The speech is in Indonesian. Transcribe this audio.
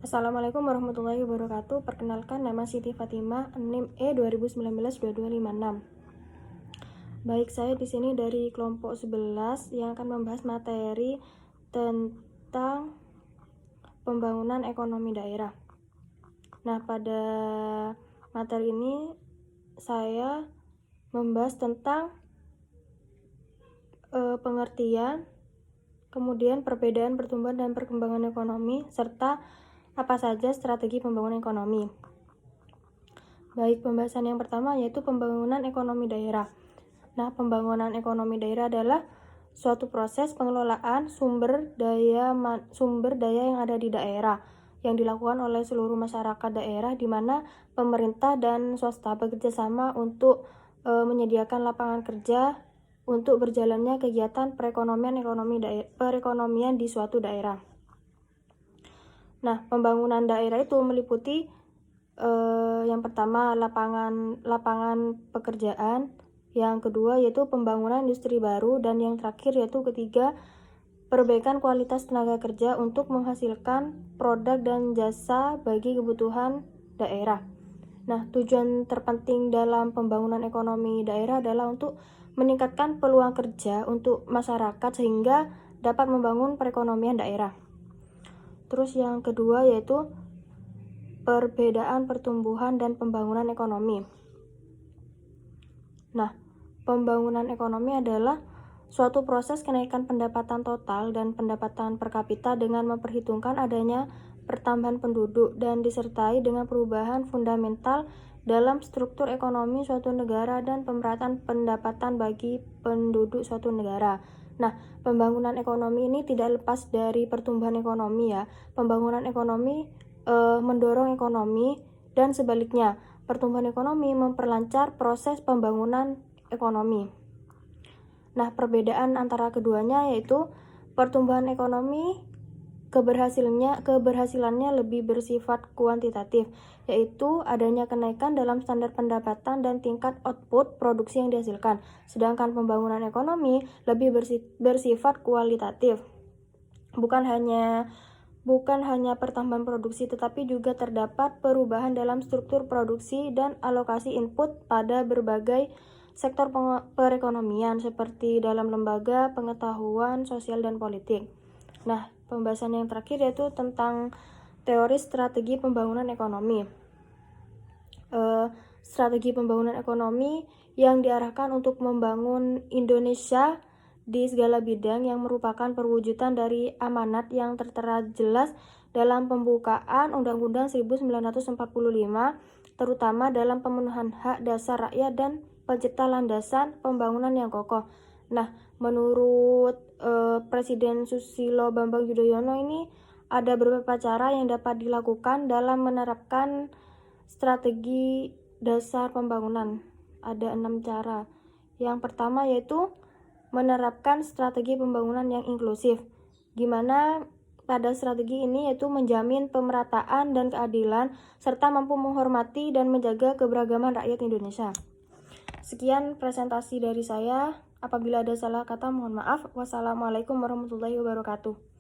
Assalamualaikum warahmatullahi wabarakatuh. Perkenalkan, nama Siti Fatimah, NIM E2019-2256. Baik, saya di sini dari kelompok 11 yang akan membahas materi tentang pembangunan ekonomi daerah. Nah, pada materi ini saya membahas tentang pengertian, kemudian perbedaan pertumbuhan dan perkembangan ekonomi, serta apa saja strategi pembangunan ekonomi. Baik, pembahasan yang pertama yaitu pembangunan ekonomi daerah. Nah, pembangunan ekonomi daerah adalah suatu proses pengelolaan sumber daya yang ada di daerah yang dilakukan oleh seluruh masyarakat daerah, di mana pemerintah dan swasta bekerja sama untuk menyediakan lapangan kerja untuk berjalannya kegiatan perekonomian di suatu daerah. Nah, pembangunan daerah itu meliputi yang pertama lapangan pekerjaan, yang kedua yaitu pembangunan industri baru, dan yang terakhir yaitu ketiga perbaikan kualitas tenaga kerja untuk menghasilkan produk dan jasa bagi kebutuhan daerah. Nah, tujuan terpenting dalam pembangunan ekonomi daerah adalah untuk meningkatkan peluang kerja untuk masyarakat sehingga dapat membangun perekonomian daerah. Terus yang kedua yaitu perbedaan pertumbuhan dan pembangunan ekonomi. Nah, pembangunan ekonomi adalah suatu proses kenaikan pendapatan total dan pendapatan per kapita dengan memperhitungkan adanya pertambahan penduduk dan disertai dengan perubahan fundamental dalam struktur ekonomi suatu negara dan pemerataan pendapatan bagi penduduk suatu negara. Nah, pembangunan ekonomi ini tidak lepas dari pertumbuhan ekonomi ya. Pembangunan ekonomi mendorong ekonomi dan sebaliknya. Pertumbuhan ekonomi memperlancar proses pembangunan ekonomi. Nah, perbedaan antara keduanya yaitu pertumbuhan ekonomi keberhasilannya lebih bersifat kuantitatif, yaitu adanya kenaikan dalam standar pendapatan dan tingkat output produksi yang dihasilkan. Sedangkan pembangunan ekonomi lebih bersifat kualitatif. Bukan hanya pertambahan produksi, tetapi juga terdapat perubahan dalam struktur produksi dan alokasi input pada berbagai sektor perekonomian seperti dalam lembaga pengetahuan sosial dan politik. Nah, pembahasan yang terakhir yaitu tentang teori strategi pembangunan ekonomi. Strategi pembangunan ekonomi yang diarahkan untuk membangun Indonesia di segala bidang yang merupakan perwujudan dari amanat yang tertera jelas dalam pembukaan Undang-Undang 1945, terutama dalam pemenuhan hak dasar rakyat dan pencipta landasan pembangunan yang kokoh. Nah, menurut Presiden Susilo Bambang Yudhoyono ini ada beberapa cara yang dapat dilakukan dalam menerapkan strategi dasar pembangunan. Ada 6 cara. Yang pertama yaitu menerapkan strategi pembangunan yang inklusif, gimana pada strategi ini yaitu menjamin pemerataan dan keadilan serta mampu menghormati dan menjaga keberagaman rakyat Indonesia. Sekian presentasi dari saya. Apabila ada salah kata mohon maaf. Wassalamualaikum warahmatullahi wabarakatuh.